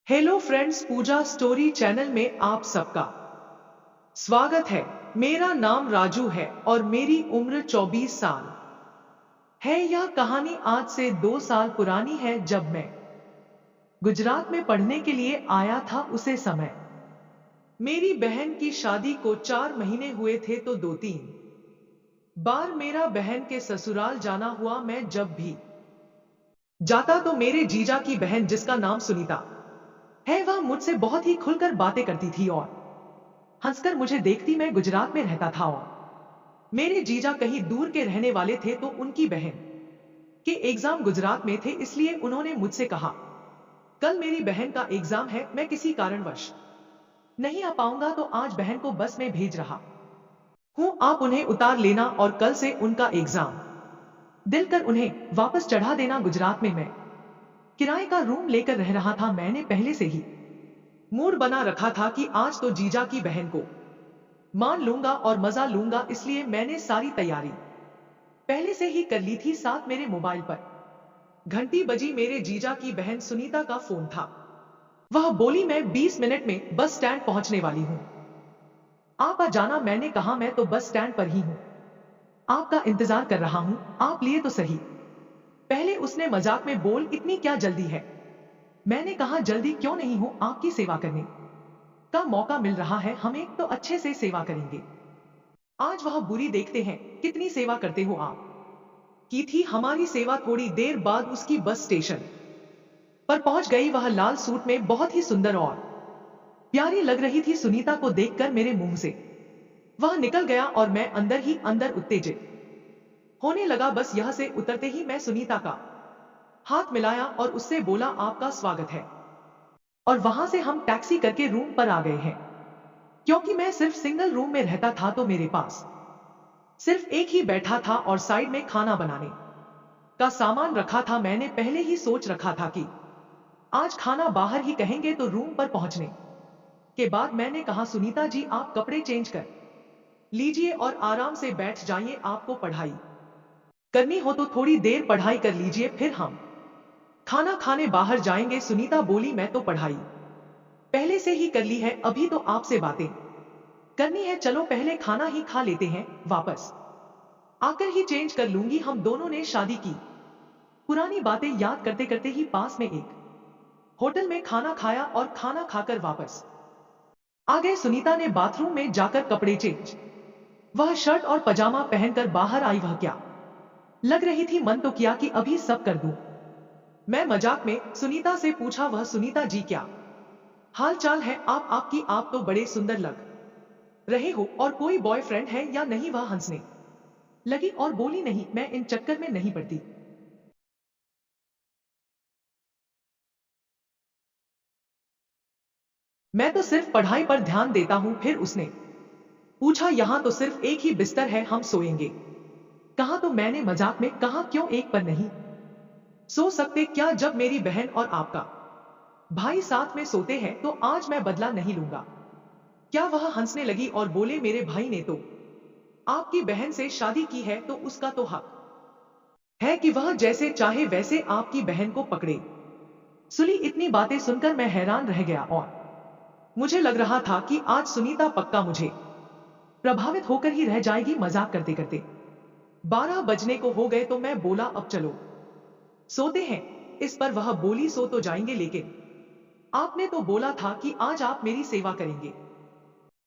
Hello friends, पूजा story channel में आप सबका स्वागत है। मेरा नाम राजू है और मेरी उम्र 24 साल है। यह कहानी आज से 2 साल पुरानी है, जब मैं गुजरात में पढ़ने के लिए आया था। उसे समय मेरी बहन की शादी को 4 महीने हुए थे, तो 2-3 बार मेरा बहन के ससुराल जाना हुआ। मैं जब भी जाता तो मेरे जीजा की बहन, जिसका नाम सुनीता है, वह मुझसे बहुत ही खुलकर बातें करती थी और हंसकर मुझे देखती। मैं गुजरात में रहता था और मेरे जीजा कहीं दूर के रहने वाले थे, तो उनकी बहन के एग्जाम गुजरात में थे, इसलिए उन्होंने मुझसे कहा, कल मेरी बहन का एग्जाम है, मैं किसी कारणवश नहीं आ पाऊंगा, तो आज बहन को बस में भेज रहा हूं, आप उन्हें उतार लेना और कल से उनका एग्जाम दिलकर उन्हें वापस चढ़ा देना। गुजरात में मैं किराए का रूम लेकर रह रहा था। मैंने पहले से ही मूड बना रखा था कि आज तो जीजा की बहन को मान लूंगा और मजा लूंगा, इसलिए मैंने सारी तैयारी पहले से ही कर ली थी। साथ मेरे मोबाइल पर घंटी बजी। मेरे जीजा की बहन सुनीता का फोन था। वह बोली, मैं 20 मिनट में बस स्टैंड पहुंचने वाली हूं, आप आ जाना। मैंने कहा, मैं तो बस स्टैंड पर ही हूं, आपका इंतजार कर रहा हूं, आप लिए तो सही। पहले उसने मजाक में बोल, इतनी क्या जल्दी है? मैंने कहा, जल्दी क्यों नहीं हो, आपकी सेवा करने का मौका मिल रहा है, हमें तो अच्छे से सेवा करेंगे। आज वह बुरी, देखते हैं कितनी सेवा करते हो आप। की थी हमारी सेवा। थोड़ी देर बाद उसकी बस स्टेशन पर पहुंच गई। वह लाल सूट में बहुत ही सुंदर और प्यारी लग रही थी। सुनीता को देखकर मेरे मुंह से वह निकल गया और मैं अंदर ही अंदर उत्तेजित होने लगा। बस यह से उतरते ही मैं सुनीता का हाथ मिलाया और उससे बोला, आपका स्वागत है। और वहां से हम टैक्सी करके रूम पर आ गए हैं। क्योंकि मैं सिर्फ सिंगल रूम में रहता था, तो मेरे पास सिर्फ एक ही बैठा था और साइड में खाना बनाने का सामान रखा था। मैंने पहले ही सोच रखा था कि आज खाना बाहर ही कहेंगे, तो रूम पर पहुंचने के बाद मैंने कहा, सुनीता जी, आप कपड़े चेंज कर लीजिए और आराम से बैठ जाइए, आपको पढ़ाई करनी हो तो थोड़ी देर पढ़ाई कर लीजिए, फिर हम खाना खाने बाहर जाएंगे। सुनीता बोली, मैं तो पढ़ाई पहले से ही कर ली है, अभी तो आपसे बातें करनी है, चलो पहले खाना ही खा लेते हैं, वापस आकर ही चेंज कर लूंगी। हम दोनों ने शादी की पुरानी बातें याद करते करते ही पास में एक होटल में खाना खाया और खाना खाकर वापस आ गए। सुनीता ने बाथरूम में जाकर कपड़े चेंज, वह शर्ट और पजामा पहनकर बाहर आई। वह क्या लग रही थी, मन तो किया कि अभी सब कर दूं। मैं मजाक में सुनीता से पूछा, वह सुनीता जी, क्या हाल चाल है? आप तो बड़े सुंदर लग रहे हो, और कोई बॉयफ्रेंड है या नहीं? वह हंसने लगी और बोली, नहीं, मैं इन चक्कर में नहीं पड़ती। मैं तो सिर्फ पढ़ाई पर ध्यान देता हूं। फिर उसने पूछा, यहां तो सिर्फ एक ही बिस्तर है, हम सोएंगे कहां? तो मैंने मजाक में कहा, क्यों, एक पर नहीं सो सकते क्या? जब मेरी बहन और आपका भाई साथ में सोते हैं, तो आज मैं बदला नहीं लूंगा क्या? वह हंसने लगी और बोले, मेरे भाई ने तो आपकी बहन से शादी की है, तो उसका तो हक है कि वह जैसे चाहे वैसे आपकी बहन को पकड़े। सुली, इतनी बातें सुनकर मैं हैरान रह गया और मुझे लग रहा था कि आज सुनीता पक्का मुझे प्रभावित होकर ही रह जाएगी। मजाक करते करते 12 बजने को हो गए, तो मैं बोला, अब चलो सोते हैं। इस पर वह बोली, सो तो जाएंगे, लेकिन आपने तो बोला था कि आज आप मेरी सेवा करेंगे।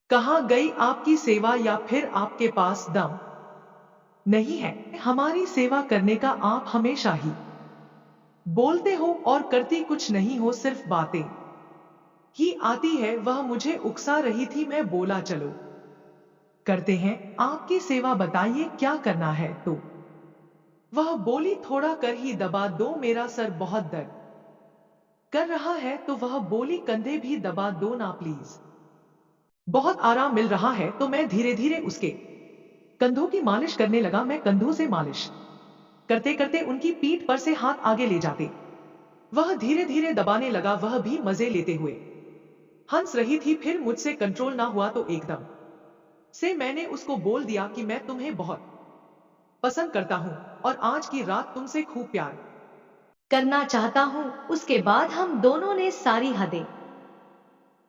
कहां गई आपकी सेवा? या फिर आपके पास दम नहीं है हमारी सेवा करने का? आप हमेशा ही बोलते हो और करती कुछ नहीं हो, सिर्फ बातें ही आती है। वह मुझे उकसा रही थी। मैं बोला, चलो करते हैं आपकी सेवा, बताइए क्या करना है? तो वह बोली, थोड़ा कर ही दबा दो, मेरा सर बहुत दर्द कर रहा है। तो वह बोली, कंधे भी दबा दो ना प्लीज, बहुत आराम मिल रहा है। तो मैं धीरे धीरे उसके कंधों की मालिश करने लगा। मैं कंधों से मालिश करते करते उनकी पीठ पर से हाथ आगे ले जाते वह धीरे धीरे दबाने लगा। वह भी मजे लेते हुए हंस रही थी। फिर मुझसे कंट्रोल ना हुआ, तो एकदम से मैंने उसको बोल दिया कि मैं तुम्हें बहुत पसंद करता हूं और आज की रात तुमसे खूब प्यार करना चाहता हूँ। उसके बाद हम दोनों ने सारी हदें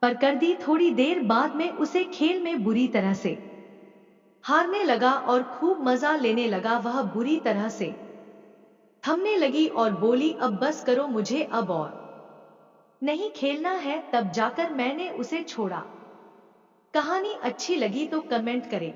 पर कर दी। थोड़ी देर बाद में उसे खेल में बुरी तरह से हारने लगा और खूब मजा लेने लगा। वह बुरी तरह से थमने लगी और बोली, अब बस करो, मुझे अब और नहीं खेलना है। तब जाकर मैंने उसे छोड़ा। कहानी अच्छी लगी तो कमेंट करें।